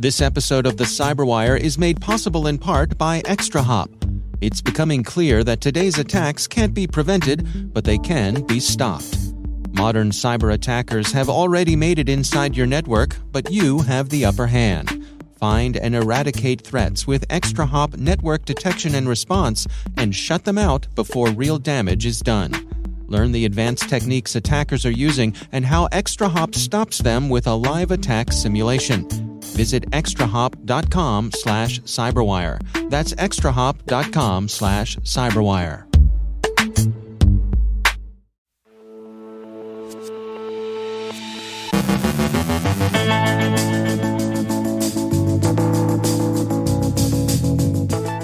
This episode of the CyberWire is made possible in part by ExtraHop. It's becoming clear that today's attacks can't be prevented, but they can be stopped. Modern cyber attackers have already made it inside your network, but you have the upper hand. Find and eradicate threats with ExtraHop network detection and response and shut them out before real damage is done. Learn the advanced techniques attackers are using and how ExtraHop stops them with a live attack simulation. Visit extrahop.com/cyberwire. That's extrahop.com/cyberwire.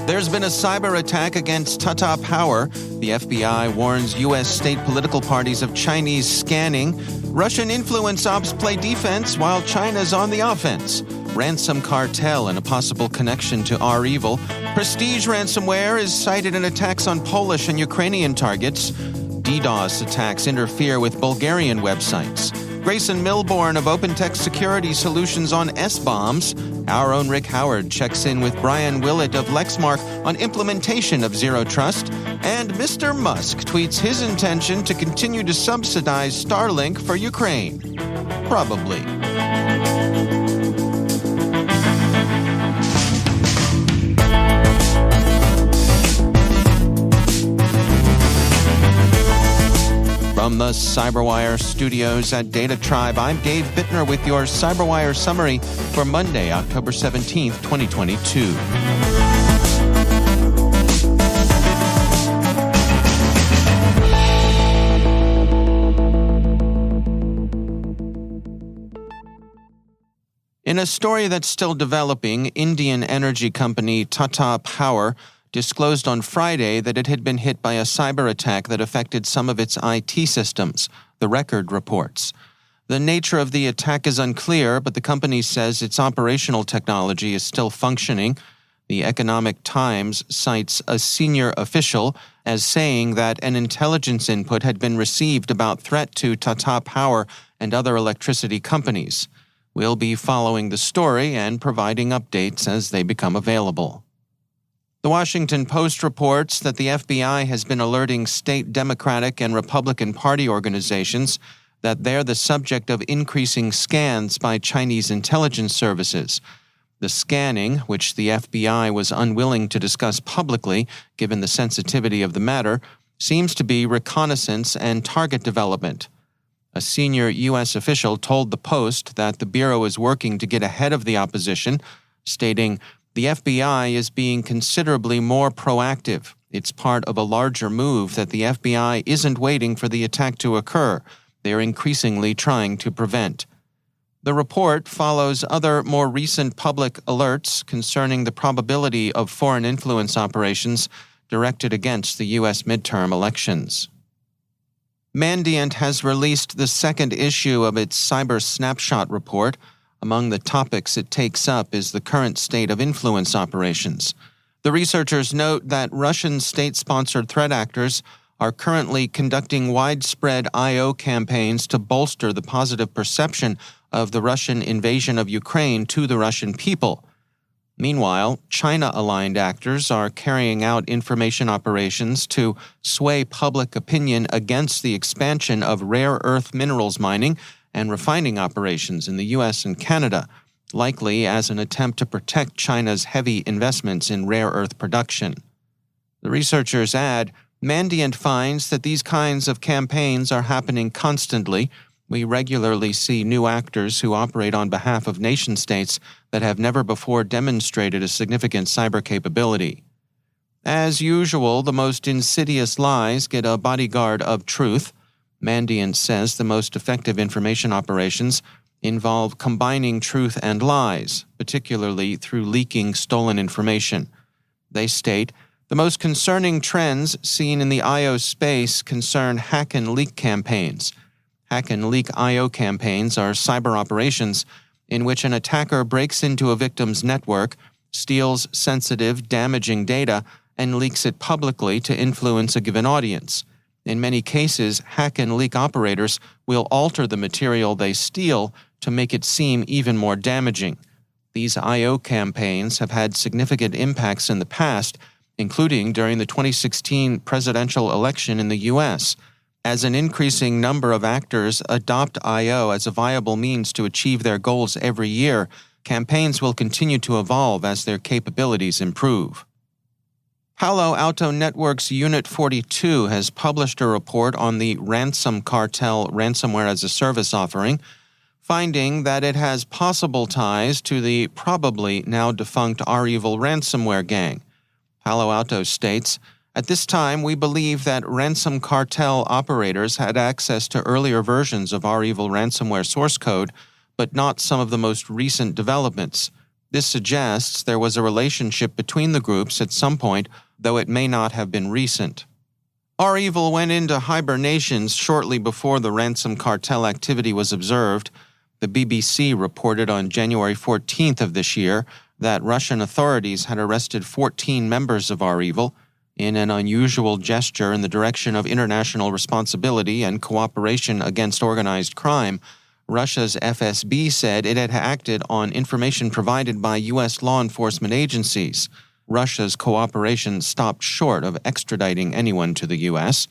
There's been a cyber attack against Tata Power. The FBI warns U.S. state political parties of Chinese scanning. Russian influence ops play defense while China's on the offense. Ransom Cartel and a possible connection to REvil. Prestige ransomware is cited in attacks on Polish and Ukrainian targets. DDoS attacks interfere with Bulgarian websites. Grayson Milbourne of OpenText Security Solutions on S-bombs. Our own Rick Howard checks in with Brian Willett of Lexmark on implementation of Zero Trust. And Mr. Musk tweets his intention to continue to subsidize Starlink for Ukraine. Probably. From the CyberWire studios at Data Tribe, I'm Dave Bittner with your CyberWire summary for Monday, October 17th, 2022. In a story that's still developing, Indian energy company Tata Power disclosed on Friday that it had been hit by a cyber attack that affected some of its IT systems, the Record reports. The nature of the attack is unclear, but the company says its operational technology is still functioning. The Economic Times cites a senior official as saying that an intelligence input had been received about threat to Tata Power and other electricity companies. We'll be following the story and providing updates as they become available. The Washington Post reports that the FBI has been alerting state Democratic and Republican Party organizations that they're the subject of increasing scans by Chinese intelligence services. The scanning, which the FBI was unwilling to discuss publicly given the sensitivity of the matter, seems to be reconnaissance and target development. A senior U.S. official told the Post that the Bureau is working to get ahead of the opposition, stating, "The FBI is being considerably more proactive. It's part of a larger move that the FBI isn't waiting for the attack to occur. They're increasingly trying to prevent." The report follows other more recent public alerts concerning the probability of foreign influence operations directed against the U.S. midterm elections. Mandiant has released the second issue of its Cyber Snapshot report. Among the topics it takes up is the current state of influence operations. The researchers note that Russian state-sponsored threat actors are currently conducting widespread I/O campaigns to bolster the positive perception of the Russian invasion of Ukraine to the Russian people. Meanwhile, China-aligned actors are carrying out information operations to sway public opinion against the expansion of rare earth minerals mining and refining operations in the U.S. and Canada, likely as an attempt to protect China's heavy investments in rare earth production. The researchers add, Mandiant finds that these kinds of campaigns are happening constantly. We regularly see new actors who operate on behalf of nation-states that have never before demonstrated a significant cyber capability. As usual, the most insidious lies get a bodyguard of truth. Mandiant says the most effective information operations involve combining truth and lies, particularly through leaking stolen information. They state, the most concerning trends seen in the I/O space concern hack and leak campaigns. Hack and leak I/O campaigns are cyber operations in which an attacker breaks into a victim's network, steals sensitive, damaging data, and leaks it publicly to influence a given audience. In many cases, hack and leak operators will alter the material they steal to make it seem even more damaging. These I.O. campaigns have had significant impacts in the past, including during the 2016 presidential election in the U.S., as an increasing number of actors adopt I.O. as a viable means to achieve their goals every year. Campaigns will continue to evolve as their capabilities improve. Palo Alto Network's Unit 42 has published a report on the Ransom Cartel ransomware as a service offering, finding that it has possible ties to the probably now defunct REvil ransomware gang. Palo Alto states, "At this time, we believe that Ransom Cartel operators had access to earlier versions of REvil ransomware source code, but not some of the most recent developments. This suggests there was a relationship between the groups at some point, though it may not have been recent." REvil went into hibernation shortly before the Ransom Cartel activity was observed. The BBC reported on January 14th of this year that Russian authorities had arrested 14 members of REvil in an unusual gesture in the direction of international responsibility and cooperation against organized crime. Russia's FSB said it had acted on information provided by U.S. law enforcement agencies. Russia's cooperation stopped short of extraditing anyone to the U.S.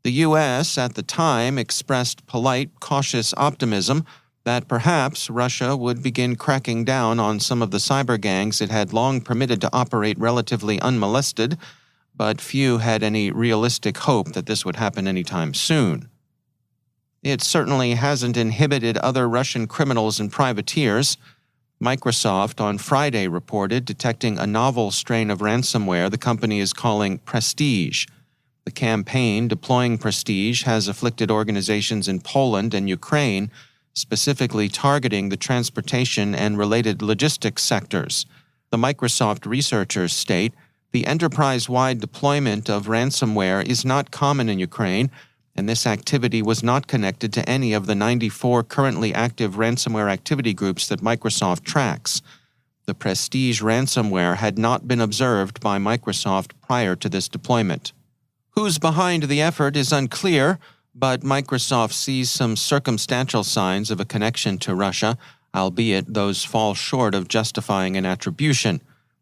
The U.S. at the time expressed polite, cautious optimism that perhaps Russia would begin cracking down on some of the cyber gangs it had long permitted to operate relatively unmolested, but few had any realistic hope that this would happen anytime soon. It certainly hasn't inhibited other Russian criminals and privateers. Microsoft on Friday reported detecting a novel strain of ransomware the company is calling Prestige. The campaign deploying Prestige has afflicted organizations in Poland and Ukraine, specifically targeting the transportation and related logistics sectors. The Microsoft researchers state, "The enterprise-wide deployment of ransomware is not common in Ukraine, and this activity was not connected to any of the 94 currently active ransomware activity groups that Microsoft tracks. The Prestige ransomware had not been observed by Microsoft prior to this deployment." Who's behind the effort is unclear, but Microsoft sees some circumstantial signs of a connection to Russia, albeit those fall short of justifying an attribution.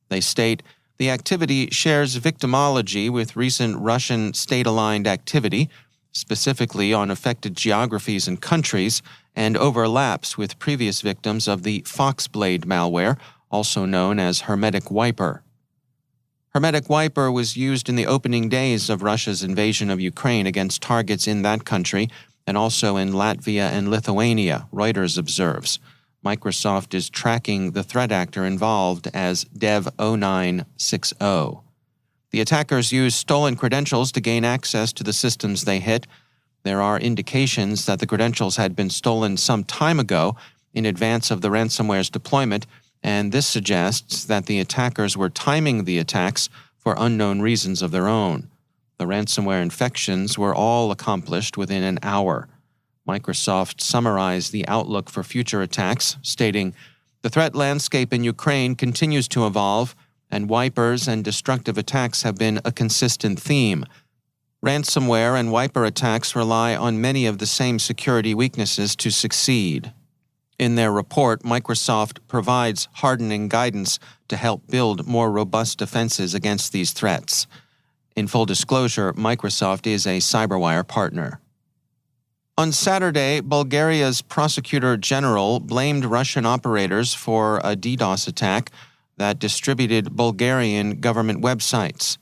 They state, "The activity shares victimology with recent Russian state-aligned activity, specifically on affected geographies and countries, and overlaps with previous victims of the Foxblade malware, also known as Hermetic Wiper." Hermetic Wiper was used in the opening days of Russia's invasion of Ukraine against targets in that country and also in Latvia and Lithuania, Reuters observes. Microsoft is tracking the threat actor involved as Dev0960. The attackers used stolen credentials to gain access to the systems they hit. There are indications that the credentials had been stolen some time ago in advance of the ransomware's deployment, and this suggests that the attackers were timing the attacks for unknown reasons of their own. The ransomware infections were all accomplished within an hour. Microsoft summarized the outlook for future attacks, stating, "The threat landscape in Ukraine continues to evolve, and wipers and destructive attacks have been a consistent theme. Ransomware and wiper attacks rely on many of the same security weaknesses to succeed." In their report, Microsoft provides hardening guidance to help build more robust defenses against these threats. In full disclosure, Microsoft is a CyberWire partner. On Saturday, Bulgaria's prosecutor general blamed Russian operators for a DDoS attack that distributed Bulgarian government websites.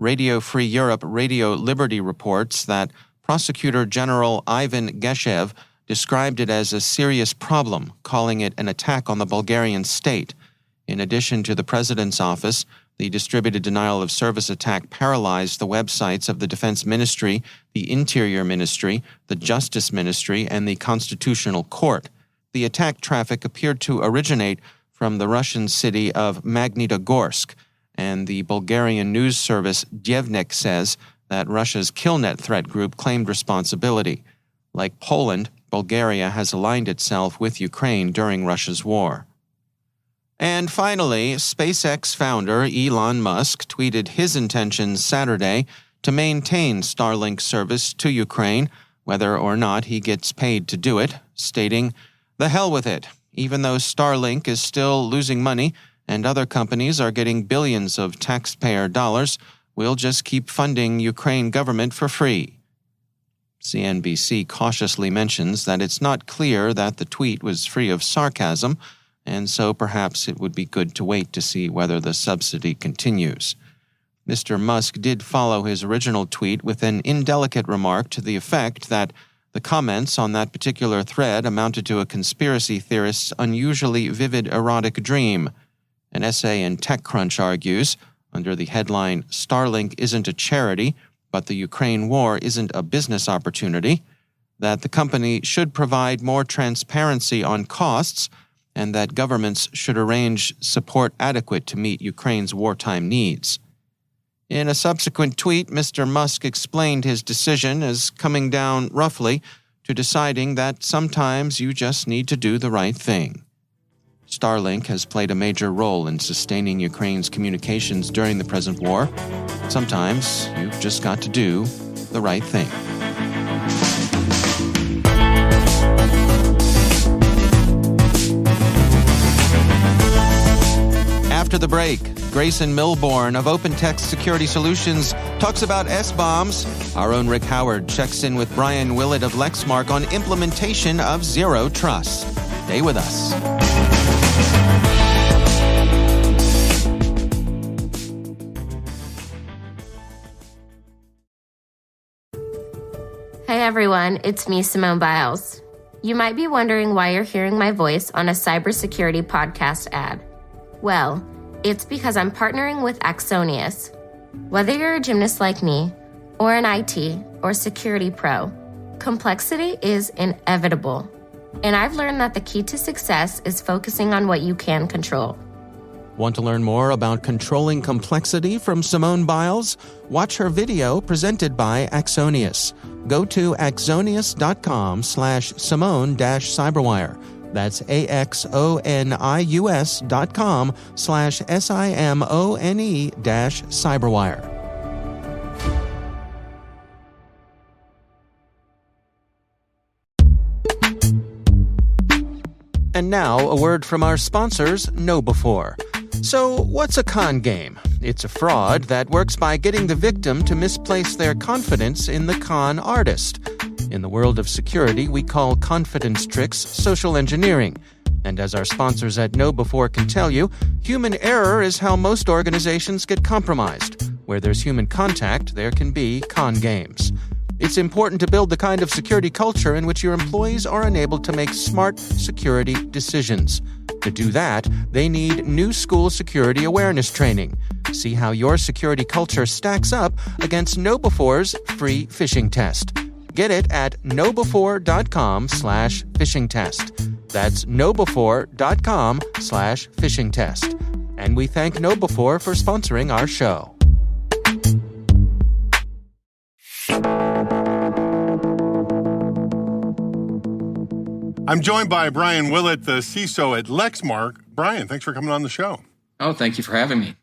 RadioFreeEurope RadioLiberty reports that Prosecutor General Ivan Geshev described it as a serious problem, calling it an attack on the Bulgarian state. In addition to the president's office, the distributed denial of service attack paralyzed the websites of the Defense Ministry, the Interior Ministry, the Justice Ministry, and the Constitutional Court. The attack traffic appeared to originate from the Russian city of Magnitogorsk, and the Bulgarian news service Dnevnik says that Russia's Killnet threat group claimed responsibility. Like Poland, Bulgaria has aligned itself with Ukraine during Russia's war. And finally, SpaceX founder Elon Musk tweeted his intentions Saturday to maintain Starlink service to Ukraine, whether or not he gets paid to do it, stating, "The hell with it. Even though Starlink is still losing money and other companies are getting billions of taxpayer dollars, we'll just keep funding Ukraine government for free. CNBC cautiously mentions that it's not clear that the tweet was free of sarcasm, and so perhaps it would be good to wait to see whether the subsidy continues. Mr. Musk did follow his original tweet with an indelicate remark to the effect that the comments on that particular thread amounted to a conspiracy theorist's unusually vivid erotic dream. An essay in TechCrunch argues, under the headline, "Starlink isn't a charity, but the Ukraine war isn't a business opportunity," that the company should provide more transparency on costs and that governments should arrange support adequate to meet Ukraine's wartime needs. In a subsequent tweet, Mr. Musk explained his decision as coming down roughly to deciding that sometimes you just need to do the right thing. Starlink has played a major role in sustaining Ukraine's communications during the present war. Sometimes you've just got to do the right thing. After the break, Grayson Milborn of Open Text Security Solutions talks about S-bombs. Our own Rick Howard checks in with Brian Willett of Lexmark on implementation of Zero Trust. Stay with us. Hey everyone, it's me, Simone Biles. You might be wondering why you're hearing my voice on a cybersecurity podcast ad. Well, it's because I'm partnering with Axonius. Whether you're a gymnast like me, or an IT or security pro, complexity is inevitable. And I've learned that the key to success is focusing on what you can control. Want to learn more about controlling complexity from Simone Biles? Watch her video presented by Axonius. Go to axonius.com/Simone-CyberWire. That's AXONIUS.com/SIMONE-CyberWire. And now, a word from our sponsors, KnowBe4. So, what's a con game? It's a fraud that works by getting the victim to misplace their confidence in the con artist. In the world of security, we call confidence tricks social engineering. And as our sponsors at KnowBe4 can tell you, human error is how most organizations get compromised. Where there's human contact, there can be con games. It's important to build the kind of security culture in which your employees are enabled to make smart security decisions. To do that, they need new school security awareness training. See how your security culture stacks up against KnowBe4's free phishing test. Get it at knowbe4.com/phishing test. That's knowbe4.com/phishing test. And we thank KnowBe4 for sponsoring our show. I'm joined by Brian Willett, the CISO at Lexmark. Brian, thanks for coming on the show. Oh, thank you for having me.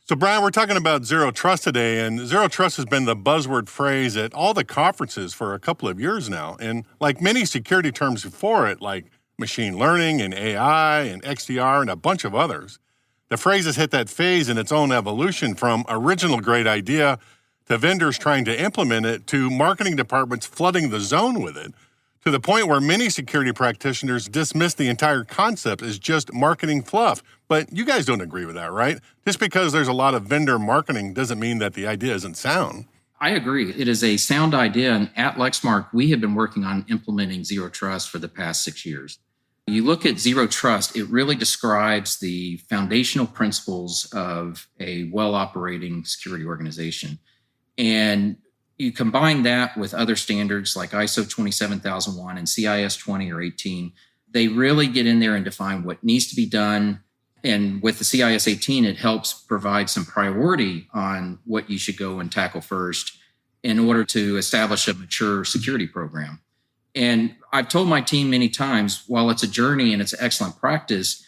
So, Brian, we're talking about Zero Trust today, and Zero Trust has been the buzzword phrase at all the conferences for a couple of years now. And like many security terms before it, like machine learning and AI and XDR and a bunch of others, the phrase has hit that phase in its own evolution from original great idea to vendors trying to implement it to marketing departments flooding the zone with it, to the point where many security practitioners dismiss the entire concept as just marketing fluff. But you guys don't agree with that, right? Just because there's a lot of vendor marketing doesn't mean that the idea isn't sound. I agree. It is a sound idea. And at Lexmark, we have been working on implementing Zero Trust for the past 6 years. You look at Zero Trust, it really describes the foundational principles of a well-operating security organization. And you combine that with other standards like ISO 27001 and CIS 20 or 18, they really get in there and define what needs to be done. And with the CIS 18, it helps provide some priority on what you should go and tackle first in order to establish a mature security program. And I've told my team many times, while it's a journey and it's excellent practice,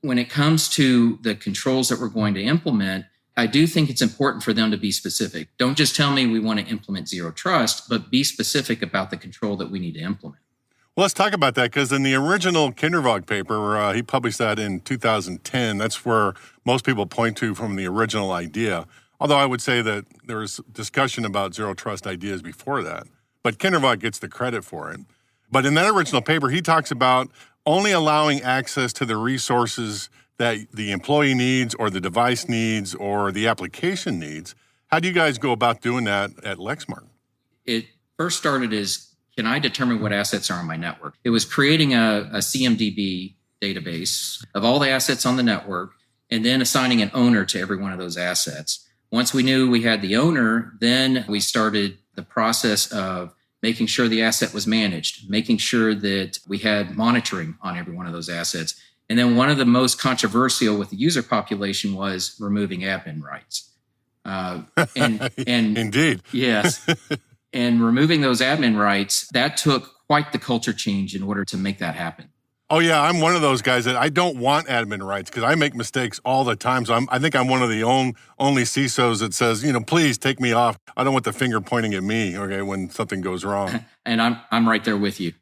when it comes to the controls that we're going to implement, I do think it's important for them to be specific. Don't just tell me we want to implement Zero Trust, but be specific about the control that we need to implement. Well, let's talk about that, because in the original Kindervog paper, he published that in 2010. That's where most people point to from the original idea. Although I would say that there was discussion about zero trust ideas before that. But Kindervog gets the credit for it. But in that original paper, he talks about only allowing access to the resources that the employee needs or the device needs or the application needs. How do you guys go about doing that at Lexmark? It first started as, can I determine what assets are on my network? It was creating a CMDB database of all the assets on the network and then assigning an owner to every one of those assets. Once we knew we had the owner, then we started the process of making sure the asset was managed, making sure that we had monitoring on every one of those assets. And then one of the most controversial with the user population was removing admin rights. And Indeed. Yes. And removing those admin rights, that took quite the culture change in order to make that happen. Oh, yeah, I'm one of those guys that I don't want admin rights because I make mistakes all the time. So I think I'm one of the only CISOs that says, please take me off. I don't want the finger pointing at me, okay, when something goes wrong. And I'm right there with you.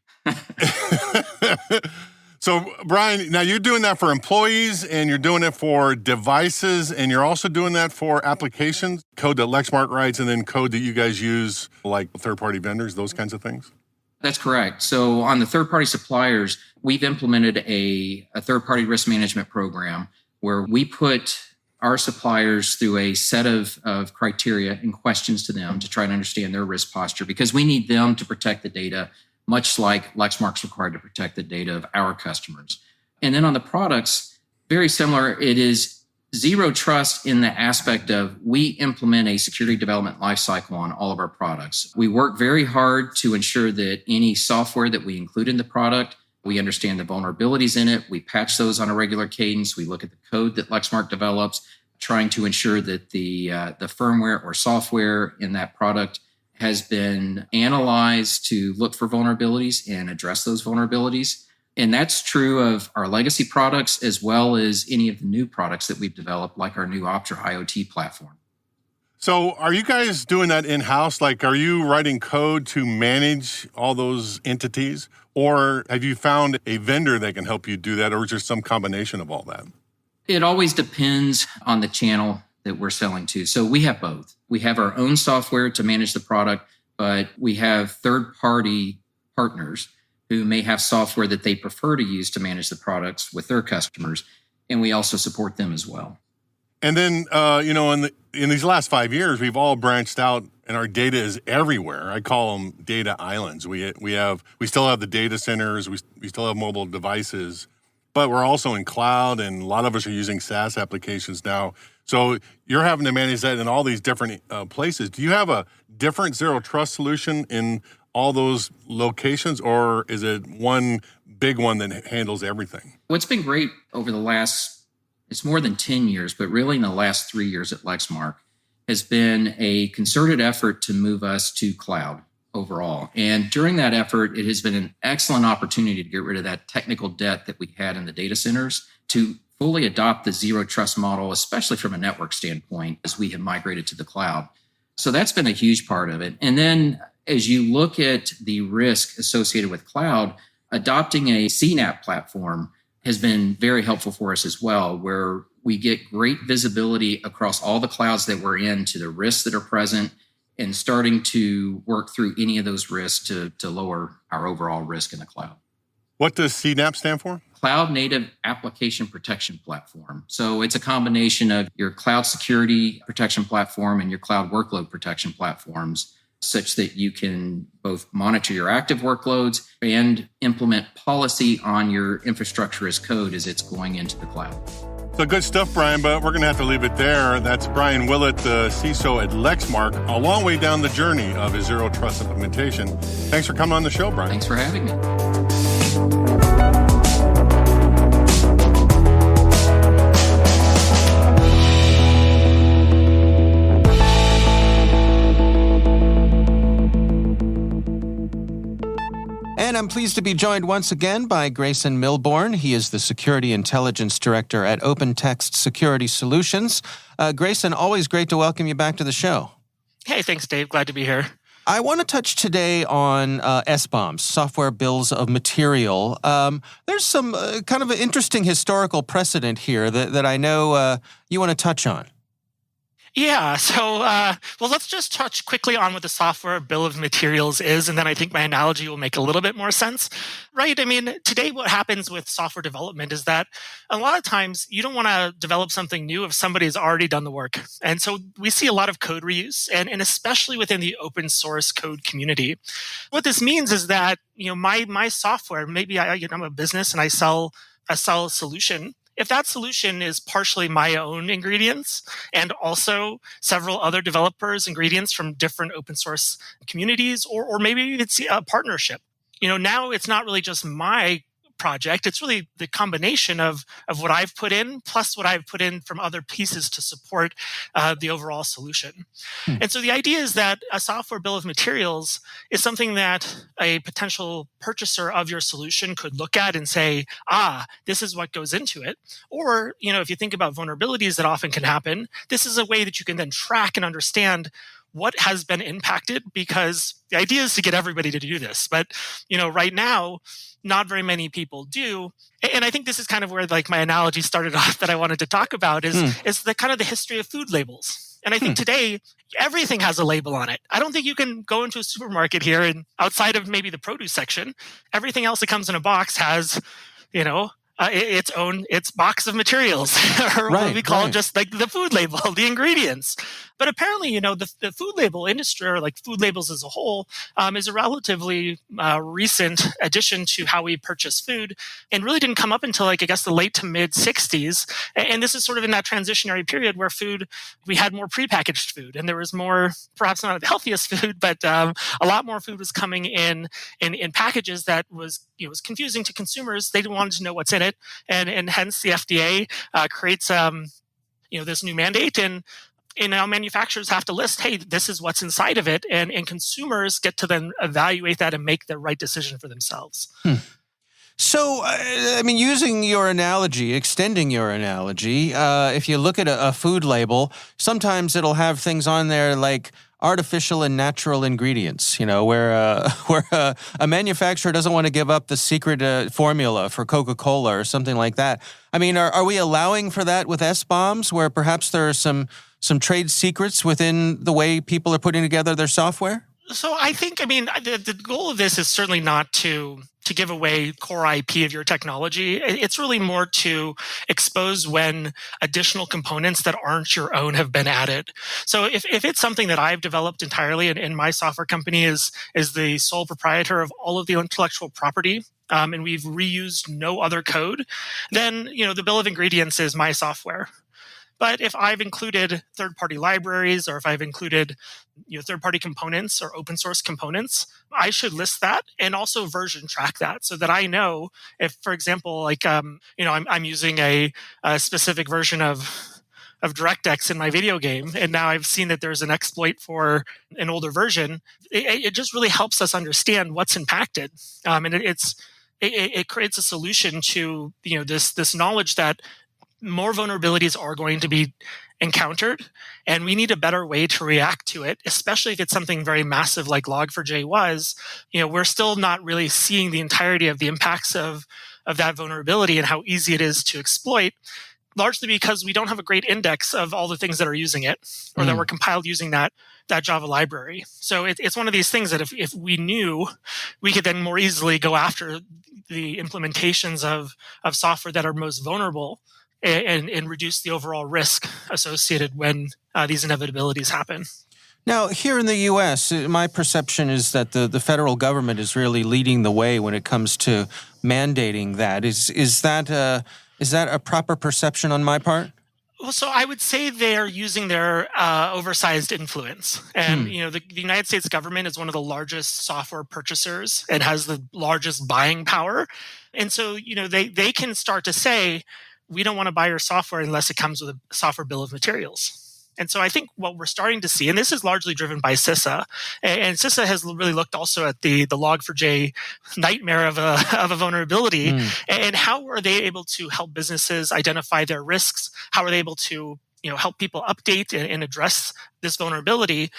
So, Brian, now you're doing that for employees and you're doing it for devices and you're also doing that for applications, code that Lexmark writes and then code that you guys use like third-party vendors, those kinds of things? That's correct. So on the third-party suppliers, we've implemented a third-party risk management program where we put our suppliers through a set of criteria and questions to them to try and understand their risk posture because we need them to protect the data, much like Lexmark's required to protect the data of our customers. And then on the products, very similar, it is zero trust in the aspect of we implement a security development lifecycle on all of our products. We work very hard to ensure that any software that we include in the product, we understand the vulnerabilities in it. We patch those on a regular cadence. We look at the code that Lexmark develops, trying to ensure that the firmware or software in that product has been analyzed to look for vulnerabilities and address those vulnerabilities. And that's true of our legacy products as well as any of the new products that we've developed, like our new Optra IoT platform. So are you guys doing that in-house? Like, are you writing code to manage all those entities? Or have you found a vendor that can help you do that? Or is there some combination of all that? It always depends on the channel that we're selling to. So we have both. We have our own software to manage the product, but we have third-party partners who may have software that they prefer to use to manage the products with their customers. And we also support them as well. And then, in these last 5 years, we've all branched out and our data is everywhere. I call them data islands. We still have the data centers. We still have mobile devices, but we're also in cloud and a lot of us are using SaaS applications now. So you're having to manage that in all these different places. Do you have a different zero trust solution in all those locations, or is it one big one that handles everything? What's been great over the last, it's more than 10 years, but really in the last 3 years at Lexmark, has been a concerted effort to move us to cloud overall. And during that effort, it has been an excellent opportunity to get rid of that technical debt that we had in the data centers to fully adopt the zero trust model, especially from a network standpoint, as we have migrated to the cloud. So that's been a huge part of it. And then as you look at the risk associated with cloud, adopting a Cdap platform has been very helpful for us as well, where we get great visibility across all the clouds that we're in to the risks that are present and starting to work through any of those risks to lower our overall risk in the cloud. What does Cdap stand for? Cloud Native Application Protection Platform. So it's a combination of your cloud security protection platform and your cloud workload protection platforms, such that you can both monitor your active workloads and implement policy on your infrastructure as code as it's going into the cloud. So good stuff, Brian, but we're going to have to leave it there. That's Brian Willett, the CISO at Lexmark, a long way down the journey of his zero trust implementation. Thanks for coming on the show, Brian. Thanks for having me. And I'm pleased to be joined once again by Grayson Milbourne. He is the Security Intelligence Director at OpenText Security Solutions. Grayson, always great to welcome you back to the show. Hey, thanks, Dave. Glad to be here. I want to touch today on SBOMs, software bills of material. There's some kind of an interesting historical precedent here that I know you want to touch on. Yeah, so, let's just touch quickly on what the software bill of materials is, and then I think my analogy will make a little bit more sense, right? I mean, today what happens with software development is that a lot of times you don't want to develop something new if somebody's already done the work. And so we see a lot of code reuse, and especially within the open source code community. What this means is that, my software, maybe I'm a business and I sell a solution. If that solution is partially my own ingredients and also several other developers' ingredients from different open source communities, or maybe it's a partnership, now it's not really just my project. It's really the combination of what I've put in plus what I've put in from other pieces to support the overall solution. And so the idea is that a software bill of materials is something that a potential purchaser of your solution could look at and say, this is what goes into it. Or, if you think about vulnerabilities that often can happen, this is a way that you can then track and understand what has been impacted, because the idea is to get everybody to do this. But, right now, not very many people do. And I think this is kind of where my analogy started off that I wanted to talk about is the kind of the history of food labels. And I think today, everything has a label on it. I don't think you can go into a supermarket here and outside of maybe the produce section, everything else that comes in a box has, its box of materials, or what we call just the food label, the ingredients. But apparently, the food label industry, or food labels as a whole, is a relatively recent addition to how we purchase food, and really didn't come up until the late to mid 60s. And this is sort of in that transitionary period where we had more prepackaged food, and there was more, perhaps not the healthiest food, but a lot more food was coming in packages that was confusing to consumers. They wanted to know what's in it, and hence the FDA creates this new mandate, and now manufacturers have to list, hey, this is what's inside of it, and consumers get to then evaluate that and make the right decision for themselves. So, using your analogy, extending your analogy, if you look at a food label, sometimes it'll have things on there like artificial and natural ingredients, where a manufacturer doesn't want to give up the secret formula for Coca-Cola or something like that. I mean, are we allowing for that with SBOMs, where perhaps there are some trade secrets within the way people are putting together their software? So I think, the goal of this is certainly not to give away core IP of your technology. It's really more to expose when additional components that aren't your own have been added. So if it's something that I've developed entirely, and my software company is the sole proprietor of all of the intellectual property, and we've reused no other code, then the bill of ingredients is my software. But if I've included third-party libraries, or if I've included third-party components or open source components, I should list that and also version track that, so that I know if, for example, I'm using a specific version of DirectX in my video game, and now I've seen that there's an exploit for an older version. It just really helps us understand what's impacted, and it creates a solution to this knowledge that more vulnerabilities are going to be encountered, and we need a better way to react to it, especially if it's something very massive like Log4j was. We're still not really seeing the entirety of the impacts of that vulnerability and how easy it is to exploit, largely because we don't have a great index of all the things that are using it, or that were compiled using that Java library. So it's one of these things that if we knew, we could then more easily go after the implementations of software that are most vulnerable, and reduce the overall risk associated when these inevitabilities happen. Now, here in the U.S., my perception is that the federal government is really leading the way when it comes to mandating that. Is that a proper perception on my part? Well, so I would say they're using their oversized influence. And, the United States government is one of the largest software purchasers and has the largest buying power. And so, they can start to say, we don't want to buy your software unless it comes with a software bill of materials. And so I think what we're starting to see, and this is largely driven by CISA, and CISA has really looked also at the Log4j nightmare of a vulnerability, and how are they able to help businesses identify their risks? How are they able to help people update and address this vulnerability?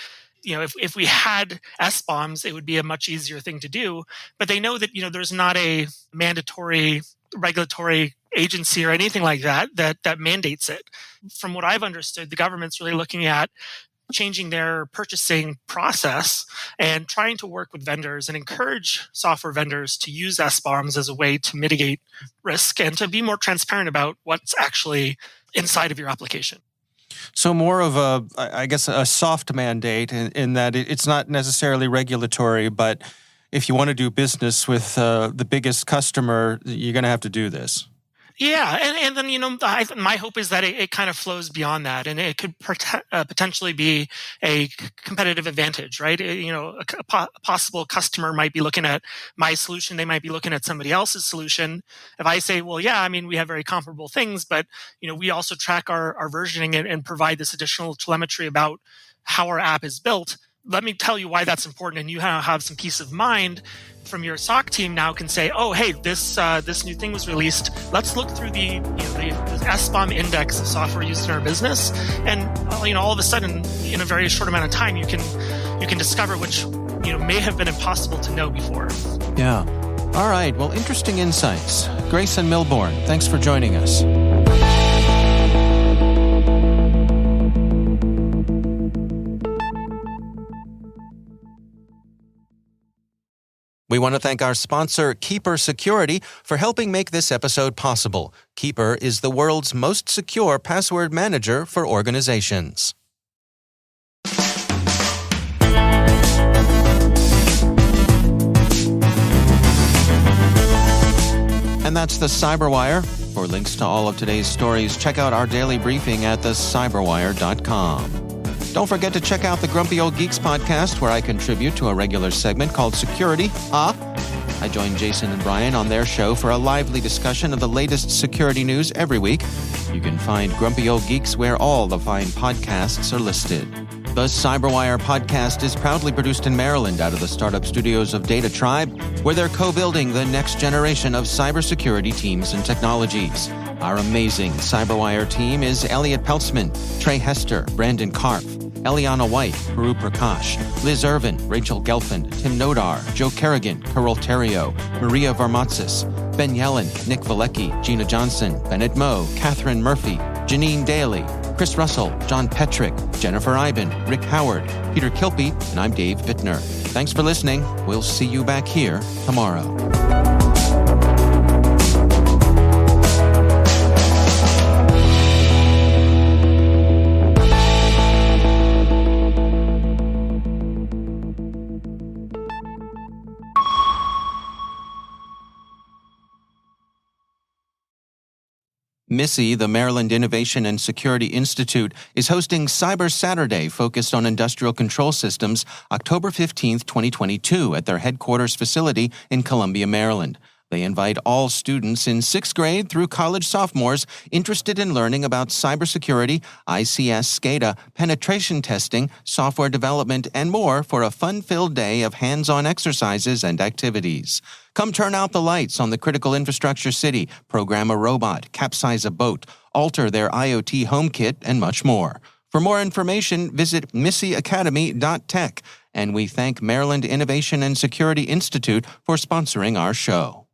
if we had S-bombs, it would be a much easier thing to do. But they know that, there's not a mandatory regulatory agency or anything like that mandates it. From what I've understood, the government's really looking at changing their purchasing process and trying to work with vendors and encourage software vendors to use S-bombs as a way to mitigate risk and to be more transparent about what's actually inside of your application. So more of a soft mandate in that it's not necessarily regulatory, but if you want to do business with the biggest customer, you're going to have to do this. Yeah, and then my hope is that it kind of flows beyond that, and it could potentially be a competitive advantage, right? A possible customer might be looking at my solution, they might be looking at somebody else's solution. If I say, well, yeah, we have very comparable things, but we also track our versioning and provide this additional telemetry about how our app is built. Let me tell you why that's important, and you have some peace of mind from your SOC team now can say, oh, hey, this new thing was released. Let's look through the S-bomb index of software used in our business, and all of a sudden, in a very short amount of time, you can discover which may have been impossible to know before. Yeah. All right. Well, interesting insights. Grayson Milbourne, thanks for joining us. We want to thank our sponsor, Keeper Security, for helping make this episode possible. Keeper is the world's most secure password manager for organizations. And that's the CyberWire. For links to all of today's stories, check out our daily briefing at thecyberwire.com. Don't forget to check out the Grumpy Old Geeks podcast, where I contribute to a regular segment called Security. I join Jason and Brian on their show for a lively discussion of the latest security news every week. You can find Grumpy Old Geeks where all the fine podcasts are listed. The CyberWire podcast is proudly produced in Maryland out of the startup studios of Data Tribe, where they're co-building the next generation of cybersecurity teams and technologies. Our amazing CyberWire team is Elliot Peltzman, Trey Hester, Brandon Karpf, Eliana White, Puru Prakash, Liz Irvin, Rachel Gelfand, Tim Nodar, Joe Kerrigan, Carol Terrio, Maria Varmatsis, Ben Yellen, Nick Valecki, Gina Johnson, Bennett Moe, Catherine Murphy, Janine Daly, Chris Russell, John Petrick, Jennifer Iben, Rick Howard, Peter Kilpie, and I'm Dave Bittner. Thanks for listening. We'll see you back here tomorrow. MISI, the Maryland Innovation and Security Institute, is hosting Cyber Saturday focused on industrial control systems October 15th, 2022 at their headquarters facility in Columbia, Maryland. They invite all students in 6th grade through college sophomores interested in learning about cybersecurity, ICS SCADA, penetration testing, software development, and more for a fun-filled day of hands-on exercises and activities. Come turn out the lights on the critical infrastructure city, program a robot, capsize a boat, alter their IoT HomeKit, and much more. For more information, visit misiacademy.tech, and we thank Maryland Innovation and Security Institute for sponsoring our show.